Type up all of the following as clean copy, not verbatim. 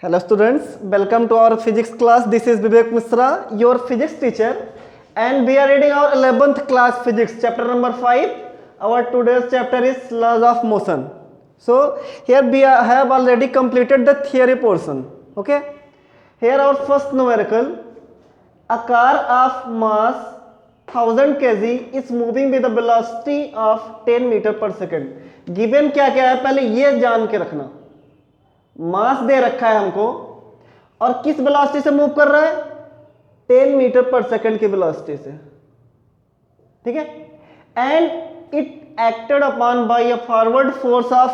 Hello students, welcome to our physics class. This is Vivek Misra, your physics teacher, and we are reading our 11th class physics chapter number 5. Our today's chapter is laws of motion. So here we have already completed the theory portion. Okay, here our first numerical, a car of mass 1000 kg is moving with a velocity of 10 meter per second. Given क्या क्या है पहले ये जान के रखना, मास दे रखा है हमको और किस वेलोसिटी से मूव कर रहा है, 10 मीटर पर सेकंड की वेलोसिटी से, ठीक है। And it acted upon by a forward force of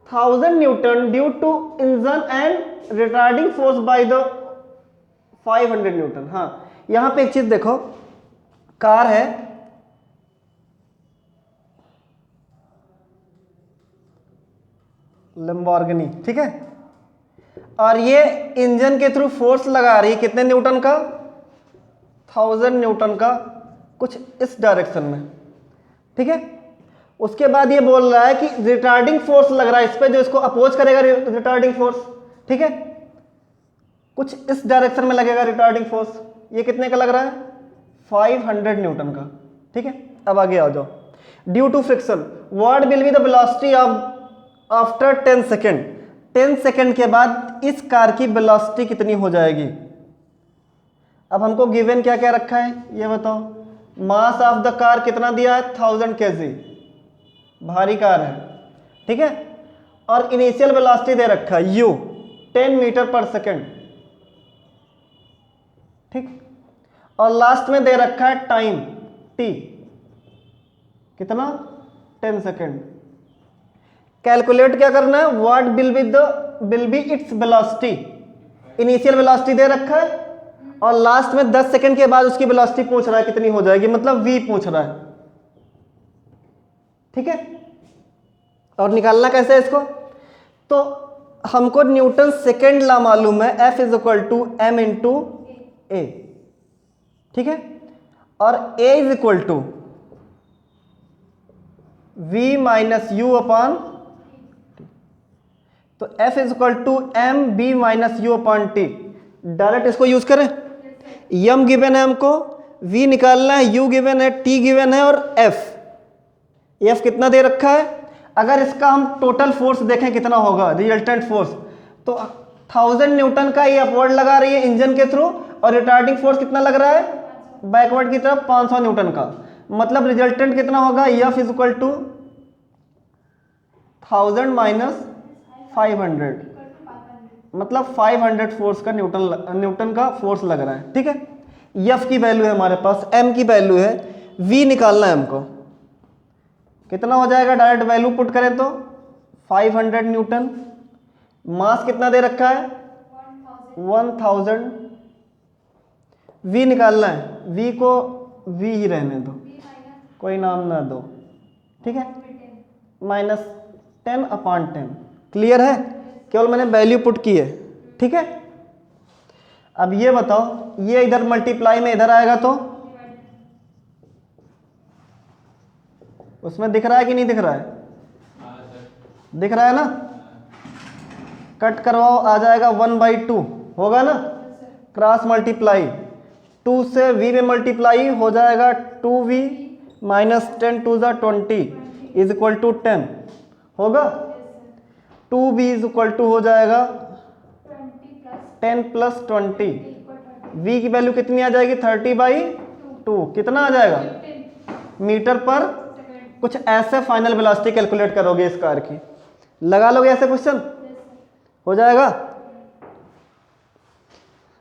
1000 newton due to engine and retarding force by the 500 newton. हाँ, यहां पे एक चीज देखो, कार है, लैम्बोर्गिनी, ठीक है, और ये इंजन के थ्रू फोर्स लगा रही है कितने न्यूटन का, 1000 न्यूटन का, कुछ इस डायरेक्शन में, ठीक है। उसके बाद ये बोल रहा है कि रिटार्डिंग फोर्स लग रहा है इस पे, जो इसको अपोज करेगा रिटार्डिंग फोर्स, ठीक है, कुछ इस डायरेक्शन में लगेगा रिटार्डिंग फोर्स। ये कितने का लग रहा है, 500 न्यूटन का, ठीक है। अब आगे आ जाओ, due to friction what will be the velocity of after 10 second, 10 second के बाद इस कार की वेलोसिटी कितनी हो जाएगी। अब हमको गिवन क्या क्या रखा है ये बताओ। मास ऑफ द कार कितना दिया है, 1000 kg, भारी कार है, ठीक है, और इनिशियल वेलोसिटी दे रखा है u 10 मीटर पर सेकेंड, ठीक, और लास्ट में दे रखा है टाइम t कितना, 10 सेकेंड। कैलकुलेट क्या करना है, what will be its velocity, initial velocity दे रखा है और लास्ट में 10 सेकंड के बाद उसकी वेलोसिटी पूछ रहा है कितनी हो जाएगी, मतलब v पूछ रहा है, ठीक है। और निकालना कैसे है इसको, तो हमको न्यूटन सेकेंड लॉ मालूम है, F is equal to m into A, ठीक है, और A is equal to v minus u upon, तो F is equal to m v minus u upon t. Direct इसको यूज करें, m गिवन है हमको, v निकालना है, u गिवन है, t गिवन है, और f कितना दे रखा है। अगर इसका हम टोटल फोर्स देखें कितना होगा, रिजल्टेंट फोर्स, तो 1000 न्यूटन का ये अपवर्ड लगा रही है इंजन के थ्रू, और रिटार्डिंग फोर्स कितना लग रहा है बैकवर्ड की तरफ, 500 न्यूटन का, मतलब रिजल्टेंट कितना होगा, F is equal to 1000 minus 500, मतलब 500 फोर्स का न्यूटन का फोर्स लग रहा है, ठीक है। F की वैल्यू है हमारे पास, m की वैल्यू है, v निकालना है हमको, कितना हो जाएगा, डायरेक्ट वैल्यू पुट करें तो 500 न्यूटन, मास कितना दे रखा है 1000, v निकालना है, v को v ही रहने दो, कोई नाम ना दो, ठीक है, माइनस 10 अपॉन 10, क्लियर है, केवल मैंने वैल्यू पुट की है, ठीक है। अब ये बताओ, ये इधर मल्टीप्लाई में इधर आएगा तो उसमें दिख रहा है कि नहीं दिख रहा है, दिख रहा है ना, कट करवाओ, आ जाएगा 1/2 होगा ना, क्रॉस मल्टीप्लाई 2 से v में मल्टीप्लाई हो जाएगा 2v माइनस 10 टू ज़ा 20 इज इक्वल टू 10 होगा, 2v इज इक्वल टू हो जाएगा 10 प्लस 20, v की वैल्यू कितनी आ जाएगी 30/2, कितना आ जाएगा मीटर पर। कुछ ऐसे फाइनल वेलोसिटी कैलकुलेट करोगे इस कार की, लगा लोगे ऐसे क्वेश्चन, हो जाएगा।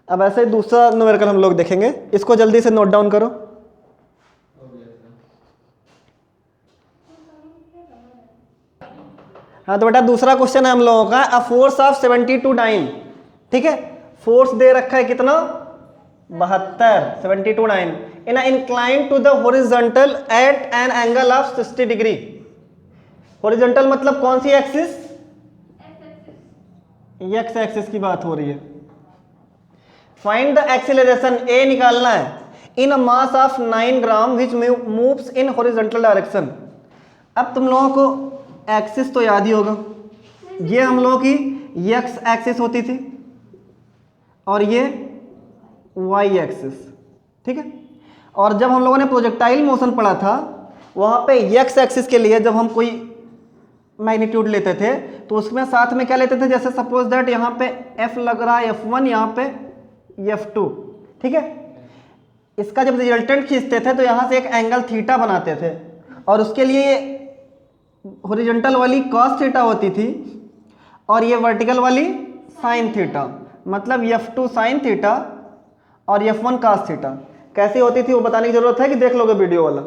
अब ऐसे दूसरा न्यूमेरिकल हम लोग देखेंगे, इसको जल्दी से नोट डाउन करो। हाँ तो बेटा दूसरा क्वेश्चन है हम लोगों का, अ फोर्स ऑफ 72 ठीक है, फोर्स दे रखा है कितना 72 in incline to the horizontal at an angle of 60 degree. Horizontal मतलब कौन सी एक्सिस, एक्स एक्सिस की बात हो रही है। फाइंड द एक्सीलरेशन, ए निकालना है, in a mass of 9 gram which moves in horizontal direction. अब तुम लोगों को एक्सिस तो याद ही होगा, ये हम लोगों की एक्स एक्सिस होती थी, और ये वाई एक्सिस, ठीक है। और जब हम लोगों ने प्रोजेक्टाइल मोशन पढ़ा था वहाँ पे एक्स एक्सिस के लिए जब हम कोई मैग्नीट्यूड लेते थे तो उसमें साथ में क्या लेते थे, जैसे सपोज दैट यहाँ पे एफ लग रहा है F1, यहाँ पे F2, ठीक है। इसका जब रिजल्टेंट खींचते थे तो यहाँ से एक एंगल थीटा बनाते थे और उसके लिए हॉरिजॉन्टल वाली कॉस थीटा होती थी और ये वर्टिकल वाली साइन थीटा, मतलब F2 साइन थीटा और F1 कॉस थीटा। कैसी होती थी वो बताने की जरूरत है कि देख लोगे वीडियो वाला?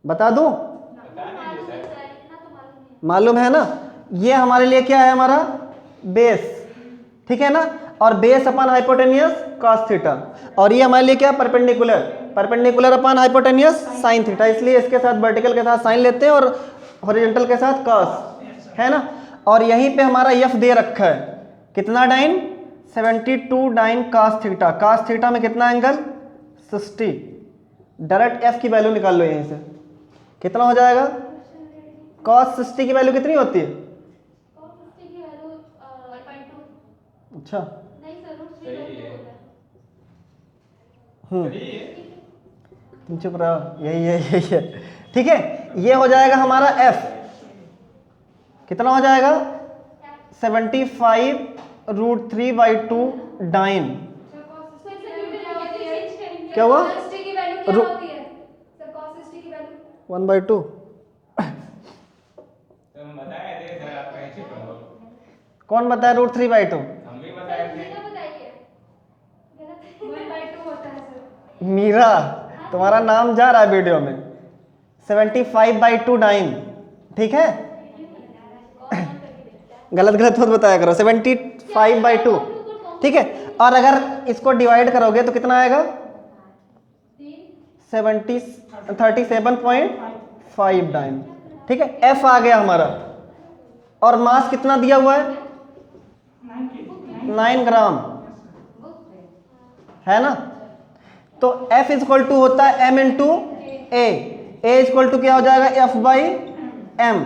बता दूं? मालूम है ना। ये हमारे लिए क्या है, हमारा बेस, ठीक है ना। और बेस अपन हाइपोटेनियस कॉस थीटा, और ये हमारे लिए क्या, perpendicular, perpendicular upon hypotenuse sine theta. इसलिए इसके साथ वर्टिकल के साथ साइन लेते हैं और हॉरिजॉन्टल के साथ कॉस, है ना। और यहीं पे हमारा एफ दे रखा है, कितना dyne, 72 dyne cos theta. Cos theta में कितना एंगल, 60। डायरेक्ट एफ की वैल्यू निकाल लो यहीं से, कितना हो जाएगा, कॉस 60 की वैल्यू कितनी होती है? अच्छा, तुम चुप रहो, यही है, ठीक है। ये हो जाएगा हमारा एफ, कितना हो जाएगा, 75√3/2 डाइन। क्या हुआ, 1/2। कौन बताया √3/2? मीरा, तुम्हारा नाम जा रहा है वीडियो में। 75/2 डाइन, ठीक है। गलत गलत मत बताया करो, 75/2, ठीक है। और अगर इसको डिवाइड करोगे तो कितना आएगा, 37.5 डाइन, ठीक है। एफ आ गया हमारा। और मास कितना दिया हुआ है, 9 ग्राम, है ना। तो F इक्वल टू होता है M into A equal to क्या हो जाएगा, F/m।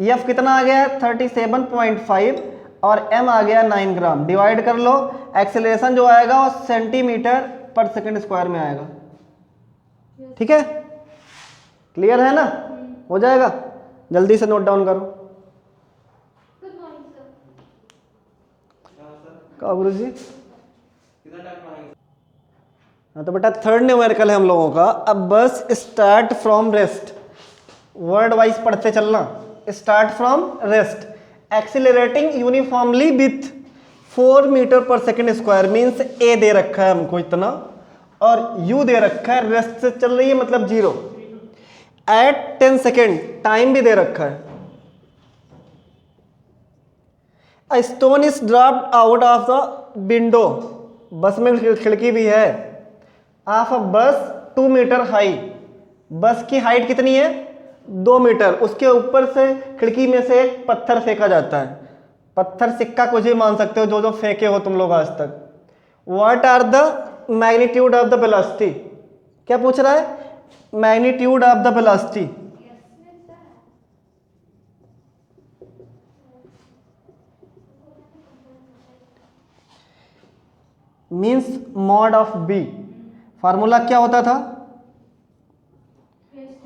F कितना आ गया, 37.5 और M आ गया 9 ग्राम। डिवाइड कर लो, एक्सेलरेशन जो आएगा वो सेंटीमीटर पर सेकंड स्क्वायर में आएगा, ठीक है। क्लियर है ना, हो जाएगा। जल्दी से नोट डाउन करो। क्या गुरु जी, हाँ तो बेटा थर्ड न्यूमेरिकल है हम लोगों का। अब बस start from rest, word wise पढ़ते चलना। Start from rest, accelerating uniformly with 4 meter per second square, means A दे रखा है हमको इतना और यू दे रखा है, रेस्ट से चल रही है मतलब 0। एट 10 सेकेंड, टाइम भी दे रखा है। A stone is dropped out of the window, बस में खिड़की भी है। ऑफ अ बस 2 मीटर हाई, बस की हाइट कितनी है, 2 मीटर। उसके ऊपर से खिड़की में से एक पत्थर फेंका जाता है, पत्थर सिक्का कुछ भी मान सकते हो, जो जो फेंके हो तुम लोग आज तक। What are the magnitude of the velocity, क्या पूछ रहा है, magnitude of the velocity. Means mod of B. Formula क्या होता था,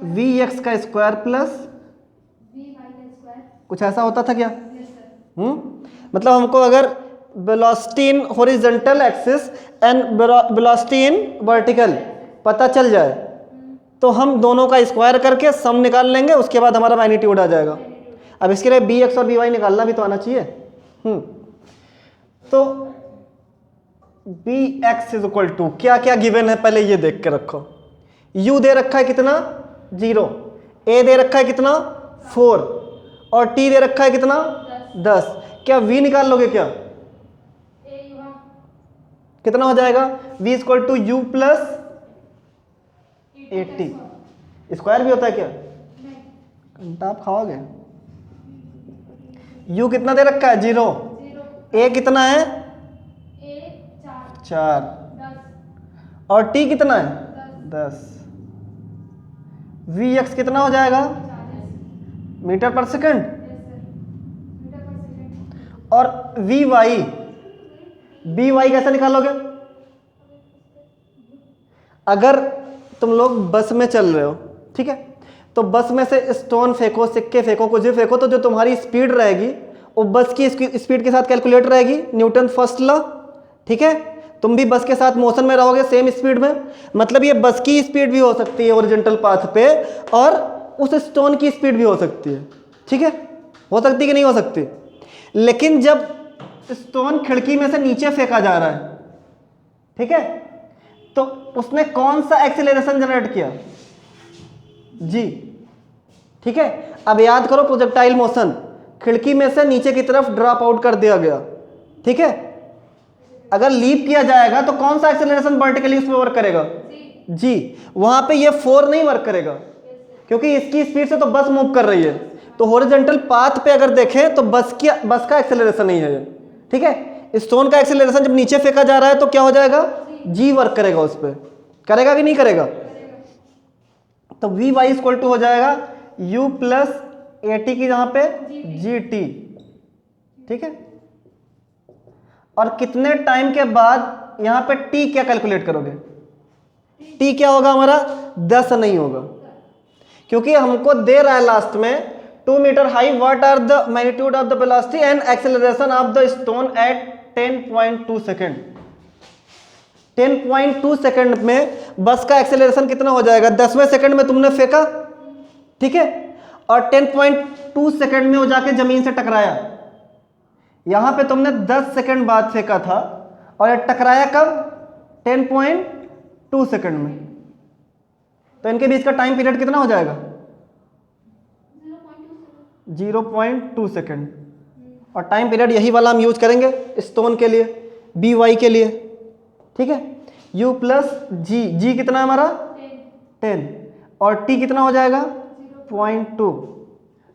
वी एक्स का स्क्वायर प्लस कुछ ऐसा होता था क्या? मतलब हमको अगर velocity in horizontal axis and velocity in vertical पता चल जाए तो हम दोनों का स्क्वायर करके सम निकाल लेंगे, उसके बाद हमारा मैग्नीट्यूड आ जाएगा। अब इसके लिए बी एक्स और बी वाई निकालना भी तो आना चाहिए। तो B X is equal to क्या क्या गिवन है पहले ये देख के रखो। u दे रखा है कितना 0, a दे रखा है कितना 4 और t दे रखा है कितना 10। क्या v निकाल लोगे क्या, कितना हो जाएगा, v equal to u plus 80। Square भी होता है क्या, घंटा आप खाओगे। u कितना दे रखा है 0, a कितना है 4 और t कितना है 10। वी एक्स कितना हो जाएगा मीटर पर सेकंड और वी वाई बी वाई कैसे निकालोगे? अगर तुम लोग बस में चल रहे हो, ठीक है, तो बस में से स्टोन फेंको, सिक्के फेंको, कुछ भी फेंको, तो जो तुम्हारी स्पीड रहेगी वो बस की स्पीड के साथ कैलकुलेट रहेगी, न्यूटन फर्स्ट लॉ, ठीक है। तुम भी बस के साथ मोशन में रहोगे सेम स्पीड में, मतलब ये बस की स्पीड भी हो सकती है ओरिजेंटल पाथ पे और उस स्टोन की स्पीड भी हो सकती है, ठीक है, हो सकती है कि नहीं हो सकती। लेकिन जब स्टोन खिड़की में से नीचे फेंका जा रहा है, ठीक है, तो उसने कौन सा एक्सीलरेशन जनरेट किया? जी, ठीक है। अब याद करो प्रोजेक्टाइल मोशन, खिड़की में से नीचे की तरफ ड्रॉप आउट कर दिया गया, ठीक है। अगर लीप किया जाएगा तो कौन सा एक्सीलरेशन वर्टिकली उसमें वर्क करेगा? जी, वहां पे ये 4 नहीं वर्क करेगा क्योंकि इसकी स्पीड से तो बस मूव कर रही है। तो हॉरिजॉन्टल पाथ पे अगर देखें तो बस का एक्सेलरेशन नहीं है ये, ठीक है। स्टोन का एक्सेलरेशन जब नीचे फेंका जा रहा है तो क्या हो जाएगा? जी वर्क करेगा उस पर, करेगा कि नहीं करेगा? तो वी वाई इक्वल टू हो जाएगा यू प्लस ए टी की जहां पे जी टी, ठीक है। और कितने टाइम के बाद यहां पे टी क्या कैलकुलेट करोगे? टी क्या होगा हमारा? 10 नहीं होगा क्योंकि हमको दे रहा है लास्ट में 2 meter high, what are the magnitude of the velocity and acceleration of the stone at 10.2 second. 10.2 second में बस का एक्सेलरेशन कितना हो जाएगा? 10वें सेकेंड में तुमने फेंका, ठीक है, और 10.2 सेकेंड में वो जाके जमीन से टकराया। यहां पे तुमने 10 सेकेंड बाद फेंका था और ये टकराया कब? 10.2 सेकेंड में। तो इनके बीच का टाइम पीरियड कितना हो जाएगा? 0.2 सेकेंड। और टाइम पीरियड यही वाला हम यूज करेंगे स्टोन के लिए, बी वाई के लिए, ठीक है। u प्लस जी, जी कितना है हमारा? 10 और t कितना हो जाएगा? 0.2।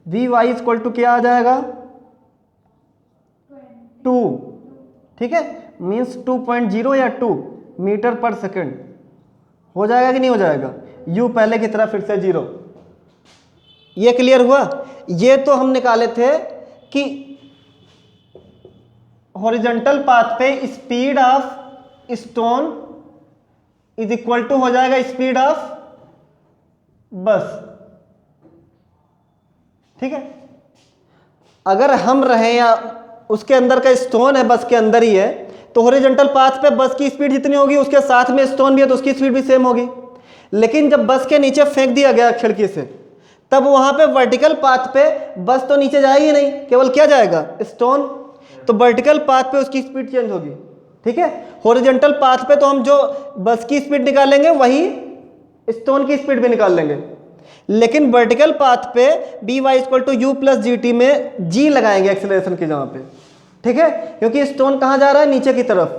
वी वाई इक्वल टू क्या आ जाएगा? 2, ठीक है, मीन्स 2.0 या 2 मीटर पर सेकेंड हो जाएगा कि नहीं हो जाएगा? u पहले की तरह फिर से 0। ये क्लियर हुआ? ये तो हम निकाले थे कि हॉरिजॉन्टल पाथ पे speed of stone is equal to हो जाएगा स्पीड ऑफ बस, ठीक है। अगर हम रहे या उसके अंदर का स्टोन है बस के अंदर ही है तो हॉरिजॉन्टल पाथ पे बस की स्पीड जितनी होगी उसके साथ में स्टोन भी है तो उसकी स्पीड भी सेम होगी। लेकिन जब बस के नीचे फेंक दिया गया खिड़की से तब वहां पे वर्टिकल पाथ पे बस तो नीचे जाएगी नहीं, केवल क्या जाएगा? स्टोन। तो वर्टिकल पाथ पे उसकी स्पीड चेंज होगी, ठीक है। हॉरिजॉन्टल पाथ पे तो हम जो बस की स्पीड निकालेंगे वही स्टोन की स्पीड भी निकाल लेंगे, लेकिन वर्टिकल पाथ पे B Y equal to U plus G T में जी लगाएंगे एक्सेलरेशन की जगह पे, ठीक है, क्योंकि स्टोन कहाँ जा रहा है? नीचे की तरफ।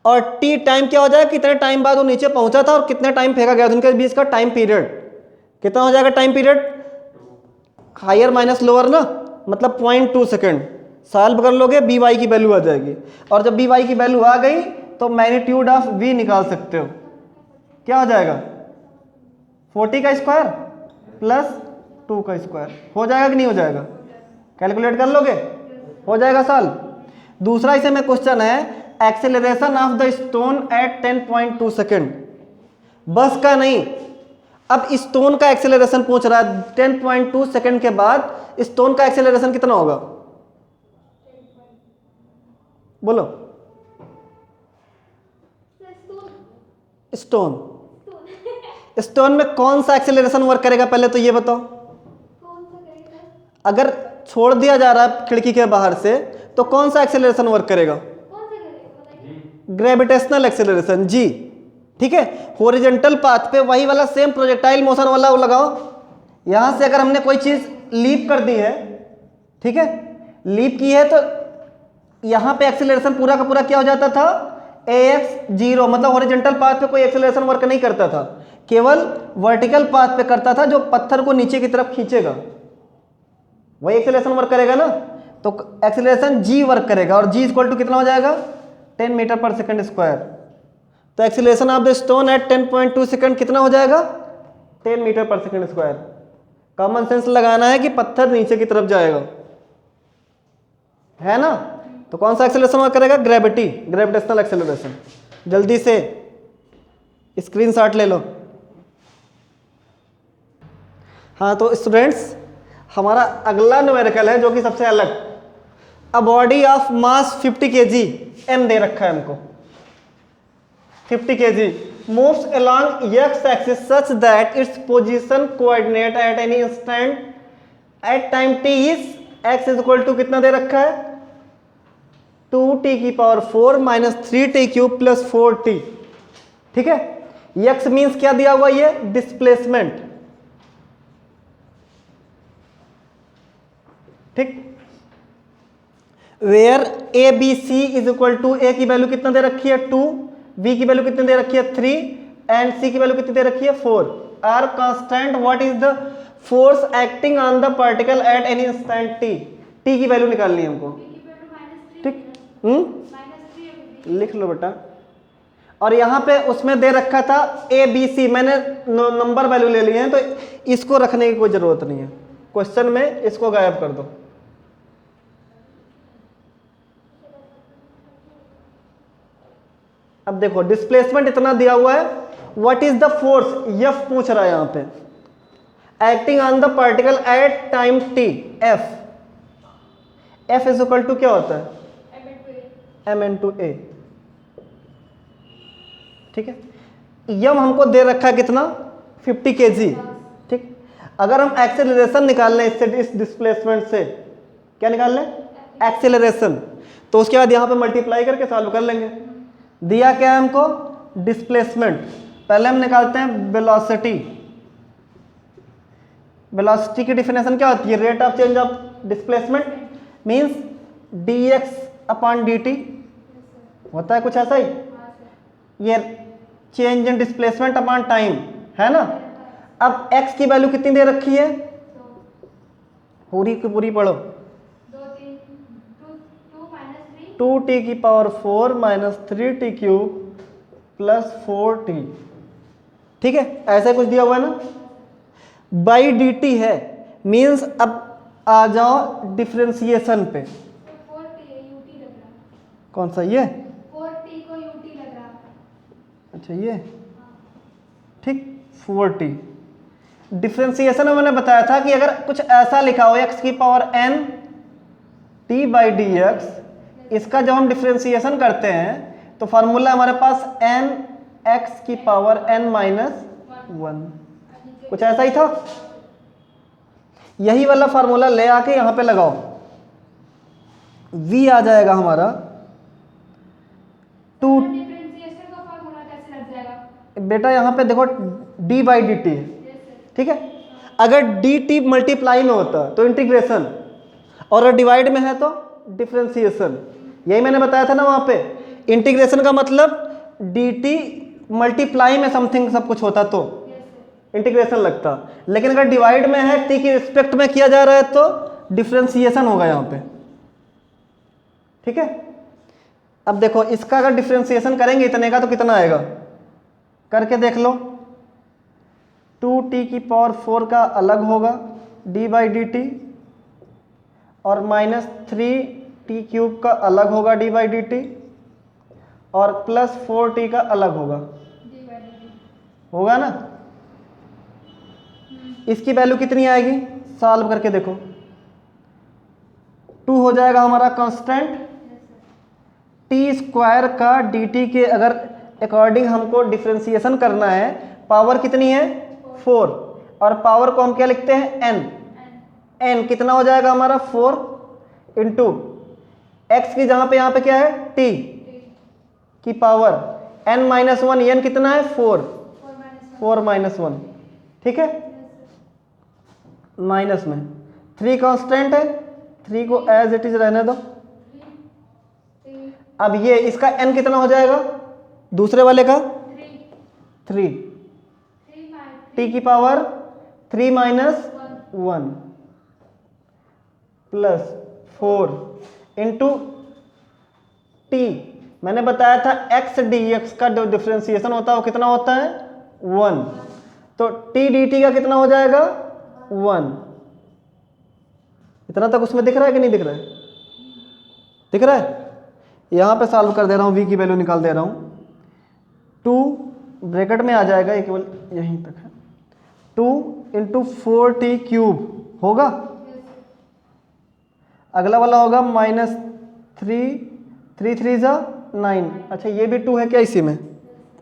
और टी टाइम क्या हो जाएगा? कितने टाइम बाद वो नीचे पहुंचा था और कितने टाइम फेंका गया, उनके बीच का टाइम पीरियड कितना हो जाएगा? Time period higher minus lower ना, मतलब 0.2 सेकेंड। सॉल्व कर लोगे बी वाई की वैल्यू आ जाएगी, और जब बी वाई की वैल्यू आ गई तो मैग्नीट्यूड ऑफ वी निकाल सकते हो। क्या हो जाएगा? 40 का स्क्वायर प्लस 2 का स्क्वायर हो जाएगा कि नहीं हो जाएगा? कैलकुलेट कर लोगे? हो जाएगा सॉल्व। दूसरा इसे में क्वेश्चन है acceleration of the stone at 10.2 second, बस का नहीं, अब स्टोन का एक्सेलरेशन पूछ रहा है। 10.2 सेकेंड के बाद स्टोन का एक्सेलरेशन कितना होगा? बोलो। स्टोन में कौन सा एक्सेलरेशन वर्क करेगा पहले तो ये बताओ। अगर छोड़ दिया जा रहा है खिड़की के बाहर से तो कौन सा एक्सेलरेशन वर्क करेगा? ग्रेविटेशनल एक्सेलरेशन, जी, ठीक है। हॉरिजॉन्टल पाथ पे वही वाला सेम प्रोजेक्टाइल मोशन वाला वो लगाओ। यहां से अगर हमने कोई चीज लीप कर दी है, ठीक है, लीप की है तो यहां पे एक्सेलरेशन पूरा का पूरा क्या हो जाता था? ax 0, मतलब हॉरिजॉन्टल पाथ पे कोई एक्सेलरेशन वर्क नहीं करता था, केवल वर्टिकल पाथ पे करता था जो पत्थर को नीचे की तरफ खींचेगा वही एक्सेलरेशन वर्क करेगा ना। तो एक्सेलरेशन g वर्क करेगा और g इक्वल टू कितना हो जाएगा? 10 मीटर पर सेकेंड स्क्वायर। तो acceleration of the stone at 10.2 second कितना हो जाएगा? 10 metre per second square. Common sense लगाना है कि पत्थर नीचे की तरफ जाएगा, है ना। तो कौन सा एक्सेलरेशन वर्क करेगा? Gravity, gravitational acceleration. जल्दी से स्क्रीनशॉट ले लो। हाँ तो स्टूडेंट्स, हमारा अगला न्यूमेरिकल है जो कि सबसे अलग। A body of mass 50 kg, m दे रखा है हमको 50 kg, moves along x axis such that its position coordinate at any instant at time t is x is equal to कितना दे रखा है? 2t की power 4 minus 3t cube plus 4t। ठीक है, x means क्या दिया हुआ? ये डिस्प्लेसमेंट। ठीक, where A B C is equal to, A की वैल्यू कितना दे रखी है? 2, बी की वैल्यू कितनी दे रखी है? 3 एंड सी की वैल्यू कितनी दे रखी है? 4 are constant. What is the force acting on the particle at any instant T? T की वैल्यू निकालनी है हमको। ठीक, लिख लो बेटा। और यहाँ पे उसमें दे रखा था ए बी सी, मैंने नंबर वैल्यू ले लिए हैं तो इसको रखने की कोई जरूरत नहीं है क्वेश्चन में, इसको गायब कर दो। अब देखो डिस्प्लेसमेंट इतना दिया हुआ है, what is the force, F पूछ रहा है यहाँ पे, acting on the particle at time T, F. F is equal to क्या होता है? एम इन टू ए। ठीक है, यम हमको दे रखा है कितना? 50 kg। ठीक, अगर हम एक्सेलरेशन निकाल लें इससे, इस डिस्प्लेसमेंट से क्या निकाल लें? एक्सेलरेशन, तो उसके बाद यहाँ पे मल्टीप्लाई करके सॉल्व कर लेंगे। दिया क्या है हमको? डिस्प्लेसमेंट। पहले हम निकालते हैं वेलोसिटी। वेलोसिटी की डिफिनेशन क्या होती है? Rate of change of displacement means dx upon dt, होता है कुछ ऐसा ही। ये change in displacement upon time है ना। अब x की वैल्यू कितनी दे रखी है? पूरी की पूरी पढ़ो। 2t की power 4 minus 3t cube plus 4t। ठीक है, ऐसा कुछ दिया हुआ है ना। बाई dt है, मीन्स अब आ जाओ डिफरेंशिएशन पे। कौन सा? ये 4t को ut लग रहा। अच्छा ये, ठीक, 4t। डिफरेंशिएशन में मैंने बताया था कि अगर कुछ ऐसा लिखा हो x की power n t by D x, इसका जब हम डिफरेंशिएशन करते हैं तो फार्मूला हमारे पास n x की पावर n माइनस 1, कुछ ऐसा ही था। यही वाला फार्मूला ले आके यहां पे लगाओ, v आ जाएगा हमारा 2। डिफरेंशिएशन का फार्मूला कैसे लग जाएगा? बेटा यहाँ पे देखो d बाई डी टी, ठीक है। अगर dt मल्टीप्लाई में होता तो इंटीग्रेशन, और अगर डिवाइड में है तो डिफरेंशिएशन। यही मैंने बताया था ना वहां पे, इंटीग्रेशन का मतलब dt मल्टीप्लाई में समथिंग सब कुछ होता तो इंटीग्रेशन लगता, लेकिन अगर डिवाइड में है, t की रिस्पेक्ट में किया जा रहा है तो डिफरेंशिएशन होगा यहाँ पे। ठीक है, अब देखो इसका अगर डिफरेंशिएशन करेंगे इतने का तो कितना आएगा, करके देख लो। 2t की पावर 4 का अलग होगा d बाई डी टी, और माइनस 3t क्यूब का अलग होगा d बाई डी टी, और प्लस 4t का अलग होगा ना। इसकी वैल्यू कितनी आएगी, सॉल्व करके देखो। 2 हो जाएगा हमारा कांस्टेंट, टी स्क्वायर का dt के अगर अकॉर्डिंग हमको डिफरेंशिएशन करना है, पावर कितनी है 4, और पावर को हम क्या लिखते हैं n। n कितना हो जाएगा हमारा 4 इंटू एक्स की जहां पे यहाँ पे क्या है t की पावर n माइनस 1, n कितना है 4 माइनस 1, ठीक है। माइनस में 3 कांस्टेंट है, 3 को एज इट इज रहने दो। अब ये इसका n कितना हो जाएगा, दूसरे वाले का 3, t की power 3 minus 1 plus 4 into T. मैंने बताया था x dx का जो डिफरेंशिएशन होता है वो कितना होता है 1, तो t dt का कितना हो जाएगा 1। इतना तक उसमें दिख रहा है कि नहीं दिख रहा है? दिख रहा है? यहाँ पे सॉल्व कर दे रहा हूँ, v की वैल्यू निकाल दे रहा हूँ। 2 ब्रैकेट में आ जाएगा, ये केवल यहीं तक है, 2 इंटू 4t क्यूब होगा। अगला वाला होगा -3 3 जा 9। अच्छा ये भी 2 है क्या, इसी में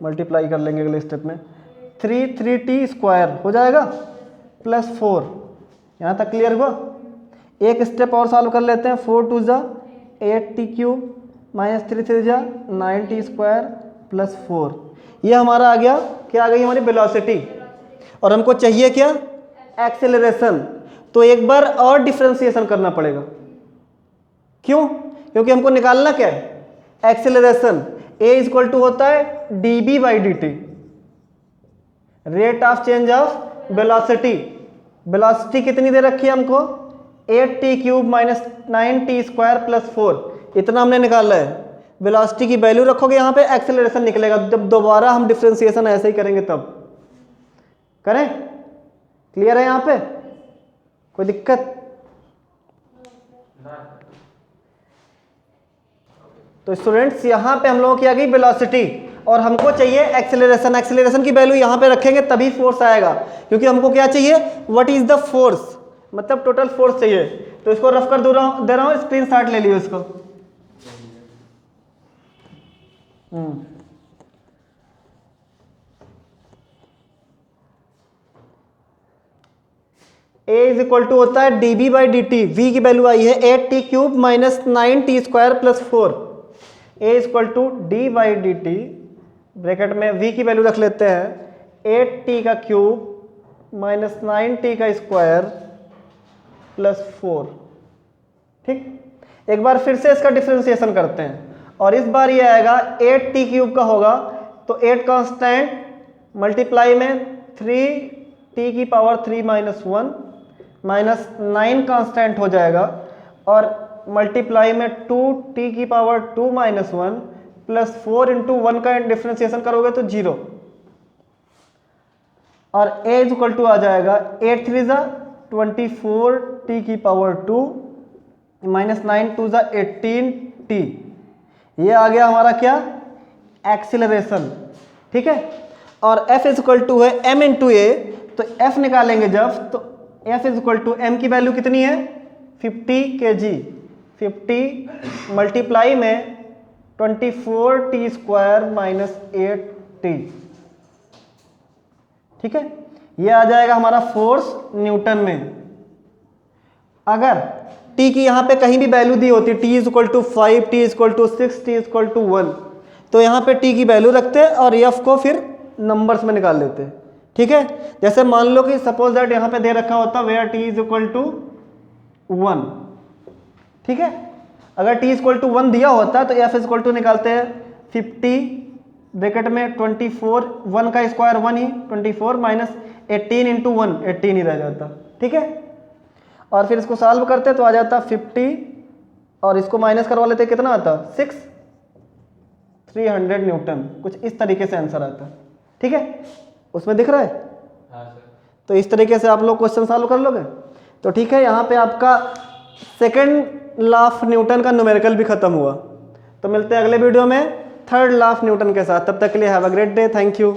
मल्टीप्लाई कर लेंगे अगले स्टेप में। 3t स्क्वायर हो जाएगा +4। यहाँ तक क्लियर हुआ? एक स्टेप और सॉल्व कर लेते हैं। 4 2 जा 8t क्यूब -3 3 जा 9t स्क्वायर +4। ये हमारा आ गया, क्या आ गई हमारी वेलोसिटी, और हमको चाहिए क्या, एक्सेलरेशन। तो एक बार और डिफरेंशिएशन करना पड़ेगा। क्यों? क्योंकि हमको निकालना क्या है, एक्सेलरेशन। a इक्वल टू होता है dB/dt, rate of change of velocity. Velocity कितनी दे रखी है हमको, 8t क्यूब -9t स्क्वायर +4, इतना हमने निकाला है। वेलोसिटी की वैल्यू रखोगे यहाँ पे, एक्सेलरेशन निकलेगा। जब दोबारा हम डिफरेंशिएशन ऐसे ही करेंगे तब करें। क्लियर है यहाँ पे, कोई दिक्कत? तो स्टूडेंट्स यहाँ पे हम लोगों की आ गई वेलोसिटी, और हमको चाहिए एक्सेलरेशन। एक्सेलरेशन की वैल्यू यहाँ पे रखेंगे तभी फोर्स आएगा, क्योंकि हमको क्या चाहिए, व्हाट इज द फोर्स, मतलब टोटल फोर्स चाहिए। तो इसको रफ कर दे रहा हूँ, स्क्रीनशॉट ले लियो इसको। A इज इक्वल टू होता है dB/dt। v की वैल्यू आई है 8t cube -9t square +4। A is equal to d/dt, bracket में v की वैल्यू रख लेते हैं 8t का क्यूब -9t का स्क्वायर +4। ठीक, एक बार फिर से इसका डिफरेंशिएशन करते हैं, और इस बार ये आएगा 8t क्यूब का होगा, तो 8 कांस्टेंट मल्टीप्लाई में 3t की पावर 3 -1 -9 कांस्टेंट हो जाएगा, और मल्टीप्लाई में 2t की पावर 2 -1 +4 इंटू 1 का डिफरेंशिएशन करोगे तो 0, और a इज इक्वल टू आ जाएगा 8 3 जा 24t की पावर 2 -9 2 जा 18t। ये आ गया हमारा क्या, एक्सीलरेशन। ठीक है, और f इज इक्वल टू है m इंटू a, तो f निकालेंगे जब, तो f is equal to m की वैल्यू कितनी है 50 kg, 50 मल्टीप्लाई में 24t स्क्वायर -8t। ठीक है, ये आ जाएगा हमारा फोर्स न्यूटन में। अगर t की यहाँ पे कहीं भी वैल्यू दी होती, t is equal to 5, t is equal to 6, t is equal to 1, तो यहाँ पे t की वैल्यू रखते हैं और f को फिर नंबर्स में निकाल लेते हैं। ठीक है, जैसे मान लो कि सपोज दैट यहाँ पे दे रखा होता where t is equal to 1। ठीक है, अगर t इज इक्वल टू 1 दिया होता तो f इज इक्वल टू निकालते हैं 50 ब्रैकेट में 24, 1 का स्क्वायर 1 ही, 24 -18 इंटू 1, 18 ही रह जाता। ठीक है, और फिर इसको सॉल्व करते तो आ जाता 50, और इसको माइनस करवा लेते कितना आता 6, 300 न्यूटन, कुछ इस तरीके से आंसर आता। ठीक है, उसमें दिख रहा है? हाँ सर। तो इस तरीके से आप लोग क्वेश्चन सॉल्व कर लोगे। तो ठीक है, यहाँ पे आपका सेकंड लॉ ऑफ न्यूटन का न्यूमेरिकल भी खत्म हुआ। तो मिलते हैं अगले वीडियो में थर्ड लॉ ऑफ न्यूटन के साथ। तब तक के लिए have a great day, thank you.